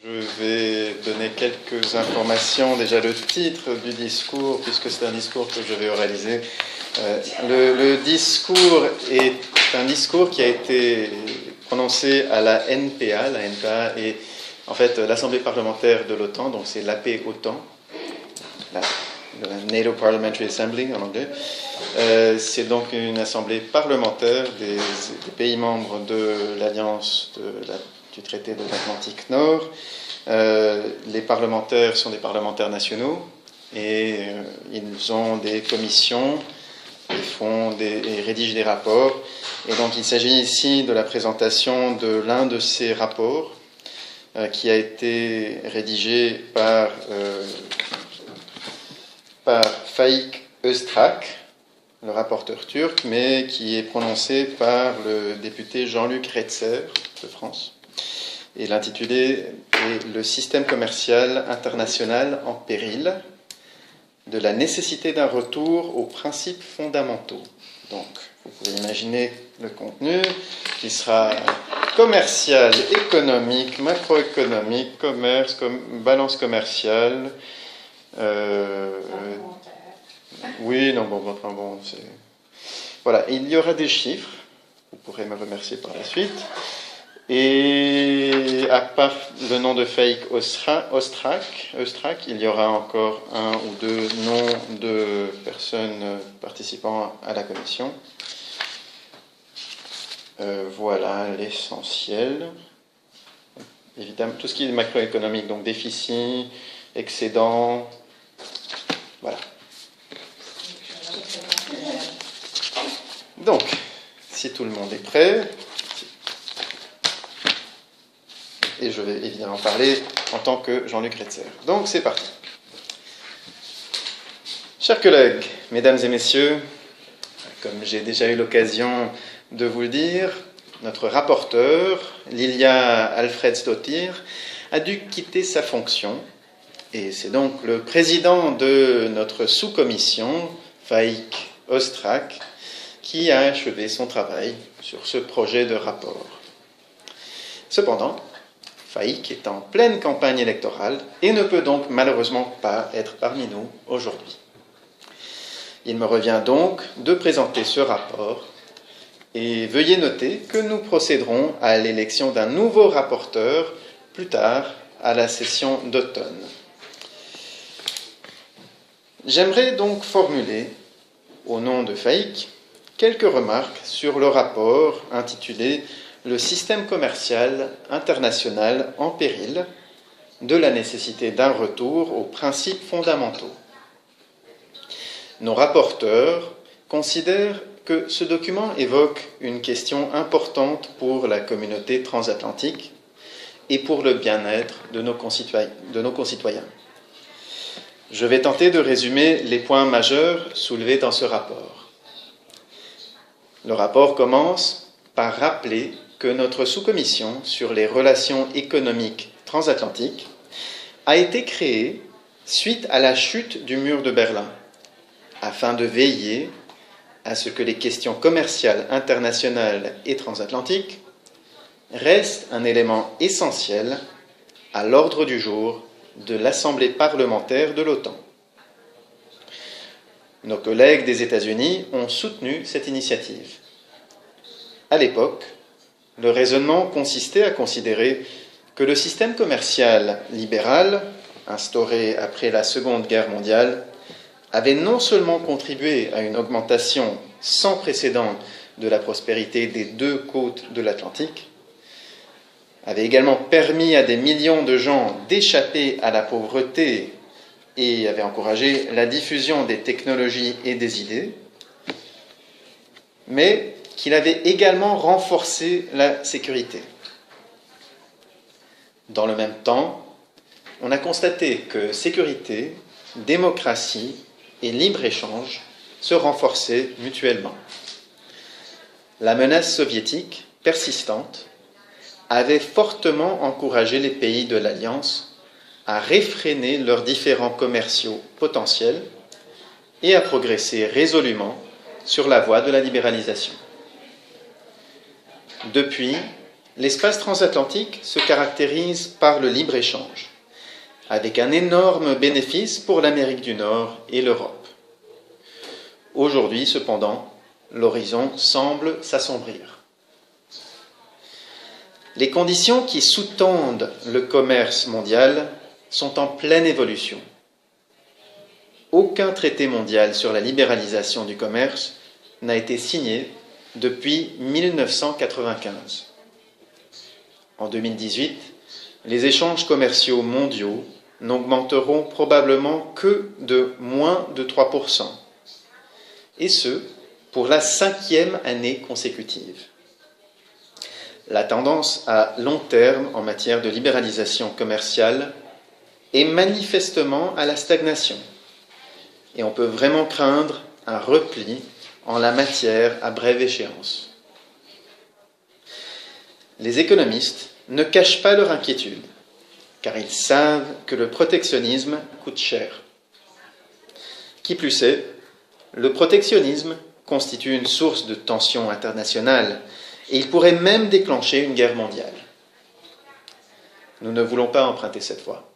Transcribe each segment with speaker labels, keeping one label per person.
Speaker 1: Je vais donner quelques informations, déjà le titre du discours, puisque c'est un discours que je vais oraliser. Le discours est un discours qui a été prononcé à la NPA. La NPA est en fait l'Assemblée parlementaire de l'OTAN, donc c'est l'AP-OTAN, la NATO Parliamentary Assembly en anglais. C'est donc une assemblée parlementaire des pays membres de l'Alliance du traité de l'Atlantique Nord. Les parlementaires sont des parlementaires nationaux et ils ont des commissions et rédigent des rapports. Et donc il s'agit ici de la présentation de l'un de ces rapports qui a été rédigé par Faik Öztrak, le rapporteur turc, mais qui est prononcé par le député Jean-Luc Retzer de France. Et l'intitulé est « Le système commercial international en péril, de la nécessité d'un retour aux principes fondamentaux ». Donc, vous pouvez imaginer le contenu qui sera commercial, économique, macroéconomique, commerce, balance commerciale. Oui, non, bon, c'est... Voilà, il y aura des chiffres, vous pourrez me remercier par la suite. Et à part le nom de Faik Öztrak, il y aura encore un ou deux noms de personnes participant à la commission. Voilà l'essentiel. Évidemment, tout ce qui est macroéconomique, donc déficit, excédent, voilà. Donc, si tout le monde est prêt... Et je vais évidemment parler en tant que Jean-Luc Retzer. Donc c'est parti. Chers collègues, mesdames et messieurs, comme j'ai déjà eu l'occasion de vous le dire, notre rapporteur, Lilja Alfredsdottir, a dû quitter sa fonction. Et c'est donc le président de notre sous-commission, Faik Öztrak, qui a achevé son travail sur ce projet de rapport. Cependant, Faik est en pleine campagne électorale et ne peut donc malheureusement pas être parmi nous aujourd'hui. Il me revient donc de présenter ce rapport et veuillez noter que nous procéderons à l'élection d'un nouveau rapporteur plus tard à la session d'automne. J'aimerais donc formuler, au nom de Faik, quelques remarques sur le rapport intitulé « Le système commercial international en péril, de la nécessité d'un retour aux principes fondamentaux ». Nos rapporteurs considèrent que ce document évoque une question importante pour la communauté transatlantique et pour le bien-être de nos concitoyens. Je vais tenter de résumer les points majeurs soulevés dans ce rapport. Le rapport commence par rappeler que notre sous-commission sur les relations économiques transatlantiques a été créée suite à la chute du mur de Berlin, afin de veiller à ce que les questions commerciales internationales et transatlantiques restent un élément essentiel à l'ordre du jour de l'Assemblée parlementaire de l'OTAN. Nos collègues des États-Unis ont soutenu cette initiative. À l'époque, le raisonnement consistait à considérer que le système commercial libéral, instauré après la Seconde Guerre mondiale, avait non seulement contribué à une augmentation sans précédent de la prospérité des deux côtes de l'Atlantique, avait également permis à des millions de gens d'échapper à la pauvreté et avait encouragé la diffusion des technologies et des idées, mais qu'il avait également renforcé la sécurité. Dans le même temps, on a constaté que sécurité, démocratie et libre-échange se renforçaient mutuellement. La menace soviétique, persistante, avait fortement encouragé les pays de l'Alliance à réfréner leurs différends commerciaux potentiels et à progresser résolument sur la voie de la libéralisation. Depuis, l'espace transatlantique se caractérise par le libre-échange, avec un énorme bénéfice pour l'Amérique du Nord et l'Europe. Aujourd'hui, cependant, l'horizon semble s'assombrir. Les conditions qui sous-tendent le commerce mondial sont en pleine évolution. Aucun traité mondial sur la libéralisation du commerce n'a été signé depuis 1995. En 2018, les échanges commerciaux mondiaux n'augmenteront probablement que de moins de 3%, et ce, pour la 5e année consécutive. La tendance à long terme en matière de libéralisation commerciale est manifestement à la stagnation, et on peut vraiment craindre un repli en la matière à brève échéance. Les économistes ne cachent pas leur inquiétude, car ils savent que le protectionnisme coûte cher. Qui plus est, le protectionnisme constitue une source de tensions internationales et il pourrait même déclencher une guerre mondiale. Nous ne voulons pas emprunter cette voie.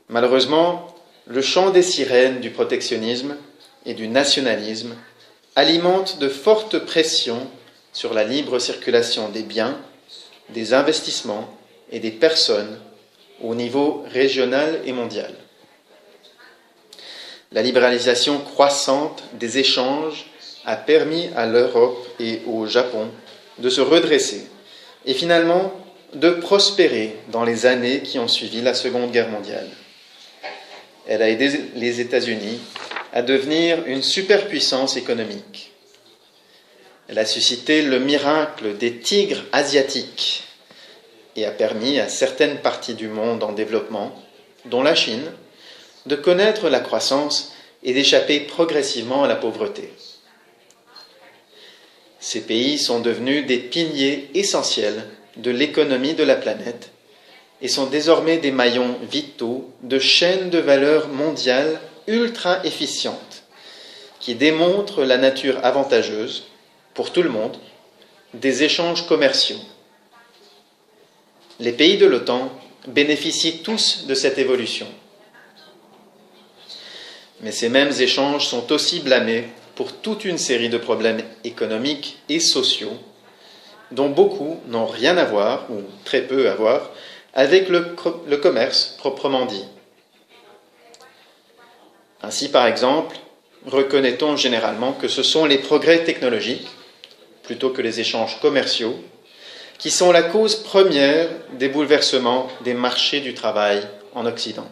Speaker 1: Malheureusement, le chant des sirènes du protectionnisme et du nationalisme alimente de fortes pressions sur la libre circulation des biens, des investissements et des personnes au niveau régional et mondial. La libéralisation croissante des échanges a permis à l'Europe et au Japon de se redresser et finalement de prospérer dans les années qui ont suivi la Seconde Guerre mondiale. Elle a aidé les États-Unis à devenir une superpuissance économique. Elle a suscité le miracle des tigres asiatiques et a permis à certaines parties du monde en développement, dont la Chine, de connaître la croissance et d'échapper progressivement à la pauvreté. Ces pays sont devenus des piliers essentiels de l'économie de la planète et sont désormais des maillons vitaux de chaînes de valeur mondiales ultra efficientes qui démontrent la nature avantageuse, pour tout le monde, des échanges commerciaux. Les pays de l'OTAN bénéficient tous de cette évolution. Mais ces mêmes échanges sont aussi blâmés pour toute une série de problèmes économiques et sociaux dont beaucoup n'ont rien à voir, ou très peu à voir, avec le commerce proprement dit. Ainsi, par exemple, reconnaît-on généralement que ce sont les progrès technologiques, plutôt que les échanges commerciaux, qui sont la cause première des bouleversements des marchés du travail en Occident.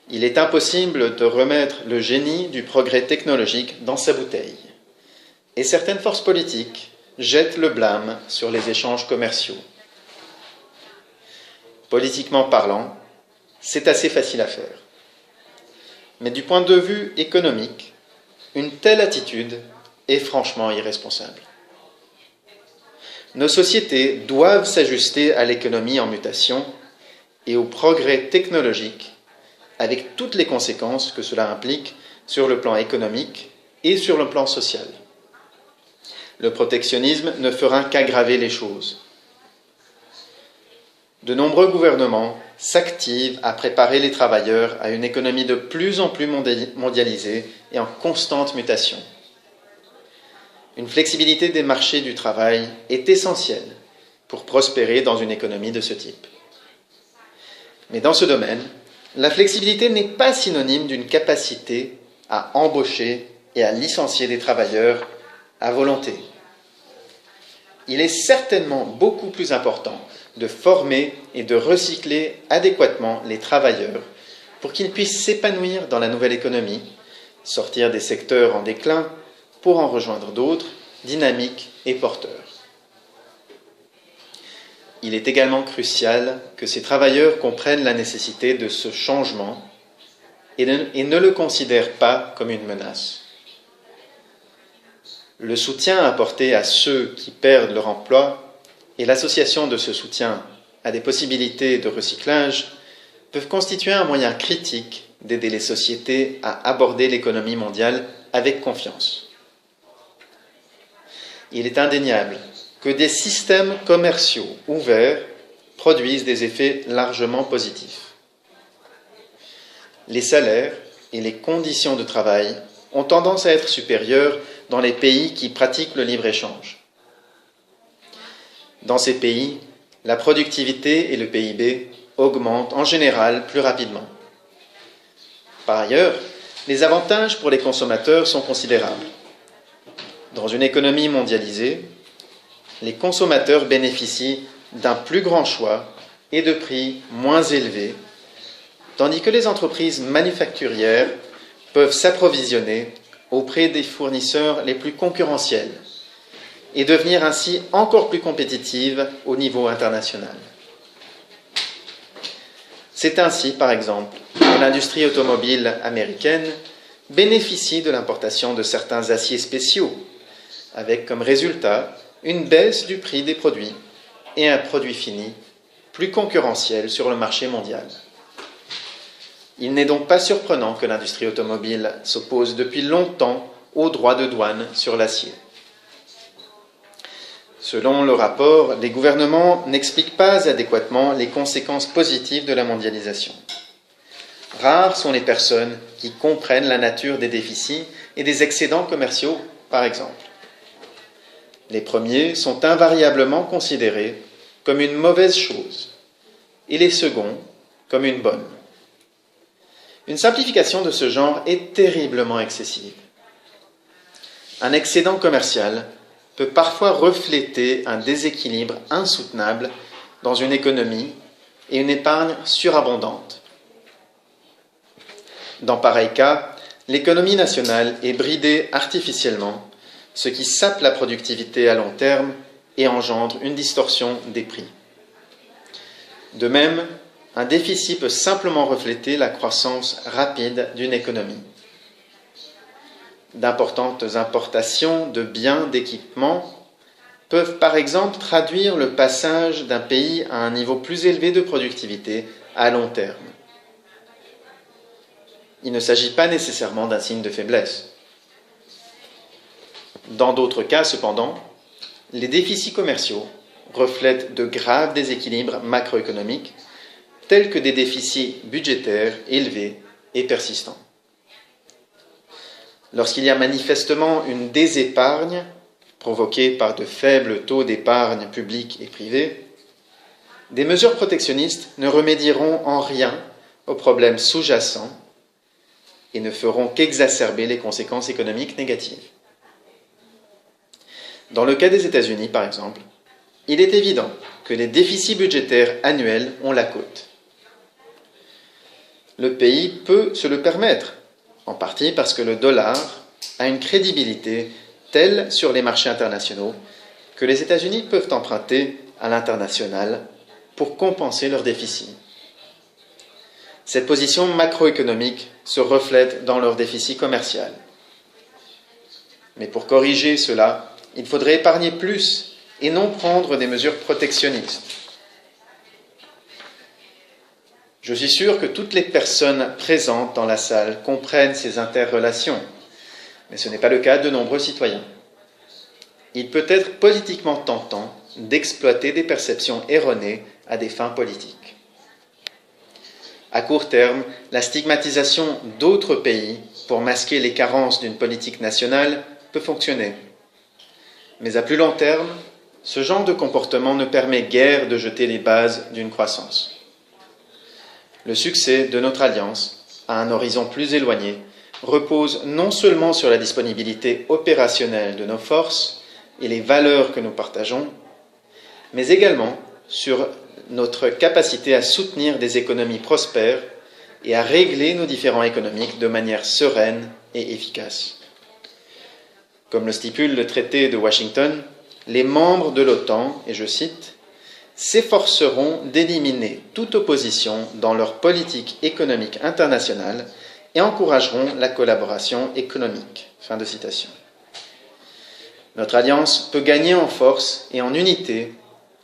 Speaker 1: Il est impossible de remettre le génie du progrès technologique dans sa bouteille, et certaines forces politiques jettent le blâme sur les échanges commerciaux. Politiquement parlant, c'est assez facile à faire. Mais du point de vue économique, une telle attitude est franchement irresponsable. Nos sociétés doivent s'ajuster à l'économie en mutation et au progrès technologique, avec toutes les conséquences que cela implique sur le plan économique et sur le plan social. Le protectionnisme ne fera qu'aggraver les choses. De nombreux gouvernements s'activent à préparer les travailleurs à une économie de plus en plus mondialisée et en constante mutation. Une flexibilité des marchés du travail est essentielle pour prospérer dans une économie de ce type. Mais dans ce domaine, la flexibilité n'est pas synonyme d'une capacité à embaucher et à licencier des travailleurs à volonté. Il est certainement beaucoup plus important de former et de recycler adéquatement les travailleurs pour qu'ils puissent s'épanouir dans la nouvelle économie, sortir des secteurs en déclin pour en rejoindre d'autres, dynamiques et porteurs. Il est également crucial que ces travailleurs comprennent la nécessité de ce changement et ne le considèrent pas comme une menace. Le soutien apporté à ceux qui perdent leur emploi et l'association de ce soutien à des possibilités de recyclage peuvent constituer un moyen critique d'aider les sociétés à aborder l'économie mondiale avec confiance. Il est indéniable que des systèmes commerciaux ouverts produisent des effets largement positifs. Les salaires et les conditions de travail ont tendance à être supérieurs dans les pays qui pratiquent le libre-échange. Dans ces pays, la productivité et le PIB augmentent en général plus rapidement. Par ailleurs, les avantages pour les consommateurs sont considérables. Dans une économie mondialisée, les consommateurs bénéficient d'un plus grand choix et de prix moins élevés, tandis que les entreprises manufacturières peuvent s'approvisionner auprès des fournisseurs les plus concurrentiels et devenir ainsi encore plus compétitives au niveau international. C'est ainsi, par exemple, que l'industrie automobile américaine bénéficie de l'importation de certains aciers spéciaux, avec comme résultat une baisse du prix des produits et un produit fini plus concurrentiel sur le marché mondial. Il n'est donc pas surprenant que l'industrie automobile s'oppose depuis longtemps aux droits de douane sur l'acier. Selon le rapport, les gouvernements n'expliquent pas adéquatement les conséquences positives de la mondialisation. Rares sont les personnes qui comprennent la nature des déficits et des excédents commerciaux, par exemple. Les premiers sont invariablement considérés comme une mauvaise chose et les seconds comme une bonne. Une simplification de ce genre est terriblement excessive. Un excédent commercial peut parfois refléter un déséquilibre insoutenable dans une économie et une épargne surabondante. Dans pareil cas, l'économie nationale est bridée artificiellement, ce qui sape la productivité à long terme et engendre une distorsion des prix. De même, un déficit peut simplement refléter la croissance rapide d'une économie. D'importantes importations de biens, d'équipements peuvent par exemple traduire le passage d'un pays à un niveau plus élevé de productivité à long terme. Il ne s'agit pas nécessairement d'un signe de faiblesse. Dans d'autres cas, cependant, les déficits commerciaux reflètent de graves déséquilibres macroéconomiques, tels que des déficits budgétaires élevés et persistants. Lorsqu'il y a manifestement une désépargne provoquée par de faibles taux d'épargne publique et privée, des mesures protectionnistes ne remédieront en rien aux problèmes sous-jacents et ne feront qu'exacerber les conséquences économiques négatives. Dans le cas des États-Unis, par exemple, il est évident que les déficits budgétaires annuels ont la cote. Le pays peut se le permettre, en partie parce que le dollar a une crédibilité telle sur les marchés internationaux que les États-Unis peuvent emprunter à l'international pour compenser leurs déficits. Cette position macroéconomique se reflète dans leur déficit commercial. Mais pour corriger cela, il faudrait épargner plus et non prendre des mesures protectionnistes. Je suis sûr que toutes les personnes présentes dans la salle comprennent ces interrelations, mais ce n'est pas le cas de nombreux citoyens. Il peut être politiquement tentant d'exploiter des perceptions erronées à des fins politiques. À court terme, la stigmatisation d'autres pays pour masquer les carences d'une politique nationale peut fonctionner. Mais à plus long terme, ce genre de comportement ne permet guère de jeter les bases d'une croissance. Le succès de notre alliance, à un horizon plus éloigné, repose non seulement sur la disponibilité opérationnelle de nos forces et les valeurs que nous partageons, mais également sur notre capacité à soutenir des économies prospères et à régler nos différends économiques de manière sereine et efficace. Comme le stipule le traité de Washington, les membres de l'OTAN, et je cite, s'efforceront d'éliminer toute opposition dans leur politique économique internationale et encourageront la collaboration économique. Fin de citation. Notre alliance peut gagner en force et en unité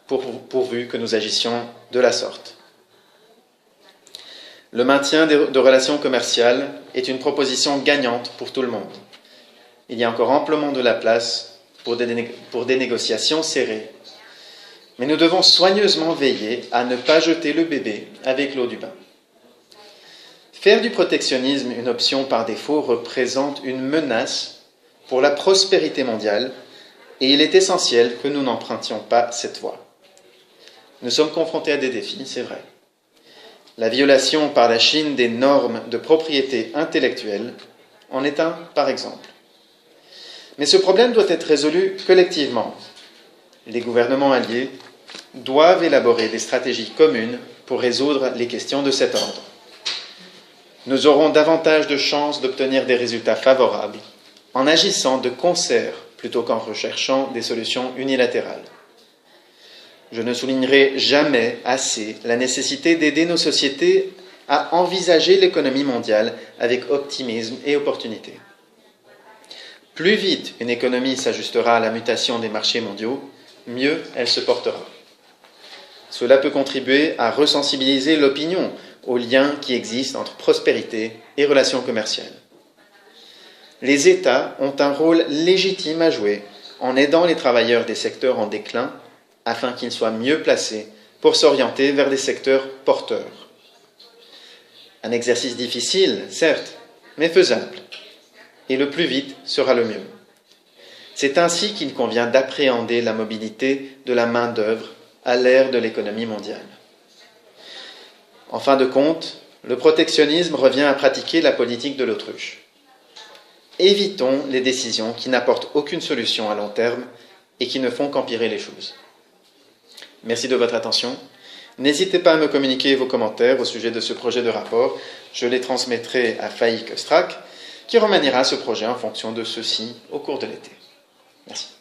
Speaker 1: pourvu que nous agissions de la sorte. Le maintien de relations commerciales est une proposition gagnante pour tout le monde. Il y a encore amplement de la place pour des négociations serrées. Mais nous devons soigneusement veiller à ne pas jeter le bébé avec l'eau du bain. Faire du protectionnisme une option par défaut représente une menace pour la prospérité mondiale et il est essentiel que nous n'empruntions pas cette voie. Nous sommes confrontés à des défis, c'est vrai. La violation par la Chine des normes de propriété intellectuelle en est un par exemple. Mais ce problème doit être résolu collectivement. Les gouvernements alliés doivent élaborer des stratégies communes pour résoudre les questions de cet ordre. Nous aurons davantage de chances d'obtenir des résultats favorables en agissant de concert plutôt qu'en recherchant des solutions unilatérales. Je ne soulignerai jamais assez la nécessité d'aider nos sociétés à envisager l'économie mondiale avec optimisme et opportunité. Plus vite une économie s'ajustera à la mutation des marchés mondiaux, mieux elle se portera. Cela peut contribuer à resensibiliser l'opinion aux liens qui existent entre prospérité et relations commerciales. Les États ont un rôle légitime à jouer en aidant les travailleurs des secteurs en déclin afin qu'ils soient mieux placés pour s'orienter vers des secteurs porteurs. Un exercice difficile, certes, mais faisable. Et le plus vite sera le mieux. C'est ainsi qu'il convient d'appréhender la mobilité de la main-d'œuvre à l'ère de l'économie mondiale. En fin de compte, le protectionnisme revient à pratiquer la politique de l'autruche. Évitons les décisions qui n'apportent aucune solution à long terme et qui ne font qu'empirer les choses. Merci de votre attention. N'hésitez pas à me communiquer vos commentaires au sujet de ce projet de rapport. Je les transmettrai à Faik Ostrak, qui remaniera ce projet en fonction de ceux-ci au cours de l'été. Merci.